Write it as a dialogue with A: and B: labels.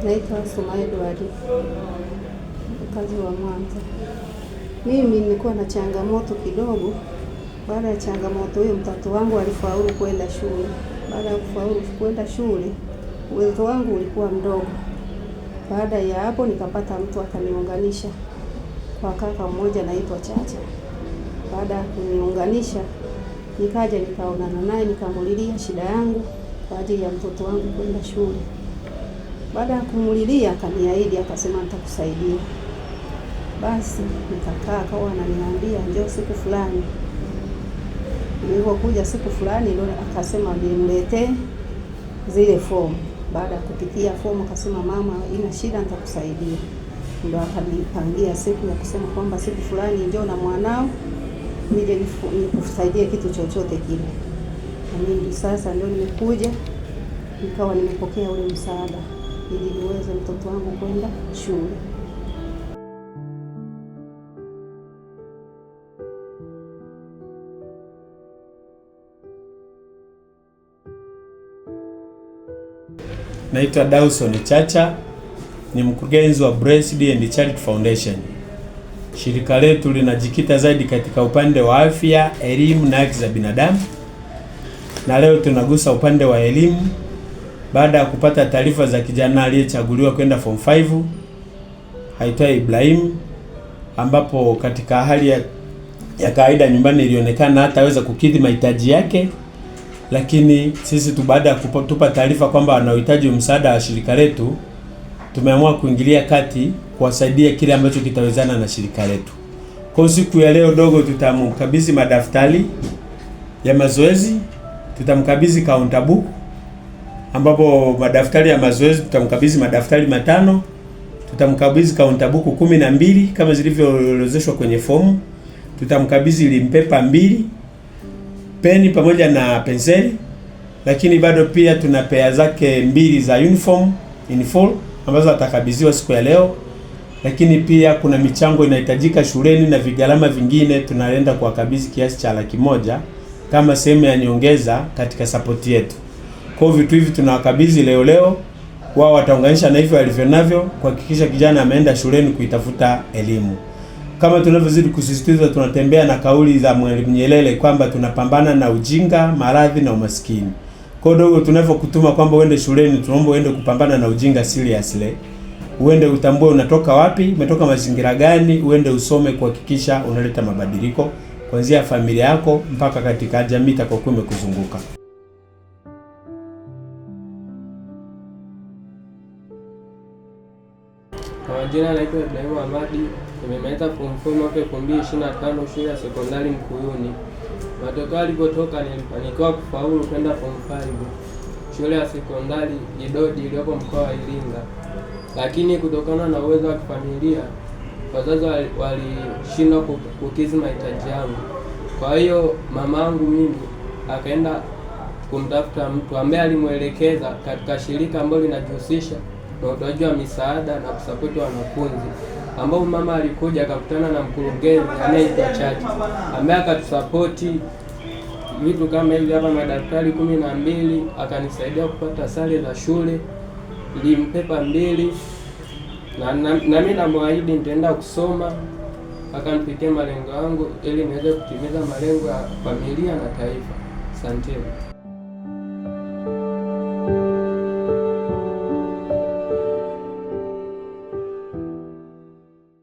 A: Naitwa Suma Edward, mkazi wa Mwanza. Mimi nilikuwa na changamoto kidogo. Baada ya changamoto hiyo, mtoto wangu alifaulu kwenda shule. Baada ya kufaulu kwenda shule, uwezo wangu ulikuwa mdogo. Baada ya hapo, nikapata mtu akaniunganisha kwa kaka mmoja anaitwa Chacha. Baada ya kuniunganisha, nikaja nikaonana naye, nikamulilia shida yangu kwa ajili ya mtoto wangu kwenda shule. Baada ya kumulilia, akaniahidi, akasema nitakusaidia. Basi nikakaa, akawa ananiambia njoo siku fulani. Nilipokuja siku fulani, ndio akasema nimletee zile fomu. Baada ya kupitia fomu, akasema mama, ina shida, nitakusaidia. Ndio akanipangia siku ya kusema kwamba siku fulani njoo na mwanao nije nikusaidie kitu chochote kile. Na mimi sasa ndio nimekuja, nikawa nimepokea ule msaada ili niweze mtoto wangu kwenda shule.
B: Naitwa Dawson Chacha, ni mkurugenzi wa Breast and Charity Foundation. Shirika letu linajikita zaidi katika upande wa afya, elimu na haki za binadamu. Na leo tunagusa upande wa elimu baada ya kupata taarifa za kijana aliyechaguliwa kwenda form 5 aitwa Ibrahim, ambapo katika hali ya kawaida nyumbani ilionekana hataweza kukidhi mahitaji yake, lakini sisi tu baada ya kutupa taarifa kwamba anahitaji msaada wa shirika letu, tumeamua kuingilia kati kuwasaidia kile ambacho kitawezana na shirika letu. Kwa siku ya leo dogo, tutamkabidhi madaftari ya mazoezi, tutamkabidhi counter book, ambapo madaftari ya mazoezi tutamkabidhi madaftari 5, tutamkabidhi counter book 12 kama zilivyoorodheshwa kwenye fomu, tutamkabidhi limpepa 2, peni pamoja na penseli, lakini bado pia tuna pea zake 2 za uniform in full ambazo atakabidhiwa siku ya leo. Lakini pia kuna michango inahitajika shuleni na vigharama vingine tunaenda kuwakabidhi kiasi cha 100,000 kama sehemu ya nyongeza katika support yetu. Kwa vitu hivi tunawakabidhi leo, wao wataunganisha na hivyo walivyo navyo kuhakikisha kijana ameenda shuleni kuitafuta elimu. Kama tunavyozidi kusisitiza, tunatembea na kauli za Mwalimu Nyerere kwamba tunapambana na ujinga, maradhi na umaskini. Kwa dogo tunavyokutuma kwamba uende shuleni, tunaomba uende kupambana na ujinga seriously. Uende utambue unatoka wapi, umetoka mazingira gani, uende usome kuhakikisha unaleta mabadiliko kuanzia familia yako mpaka katika jamii itakayokuwa imekuzunguka.
C: Kwa majina naitwa Ibrahim Ahmadi, nimemaliza form 4 mwaka 2025 shule ya sekondari Mkuyuni. Matokeo yalipotoka nilifanikiwa kufaulu kwenda form 5 shule ya sekondari Idodi iliyopo mkoa wa Iringa. Lakini kutokana na uwezo wa kifamilia, wazazi walishindwa kukidhi mahitaji yangu. Kwa hiyo mamangu mimi akaenda kumtafuta mtu ambaye alimuelekeza katika shirika ambalo linajihusisha na utoaji wa misaada na kusapoti wanafunzi, ambao mama alikuja akakutana na mkurugenzi anayeitwa Chacha ambaye akatusapoti vitu kama hivi hapa, madaftari 12, akanisaidia kupata sare za shule, limpepa 2, na mimi namwahidi nitaenda kusoma akanifikia malengo yangu ili niweze kutimiza malengo ya familia na taifa. Asante.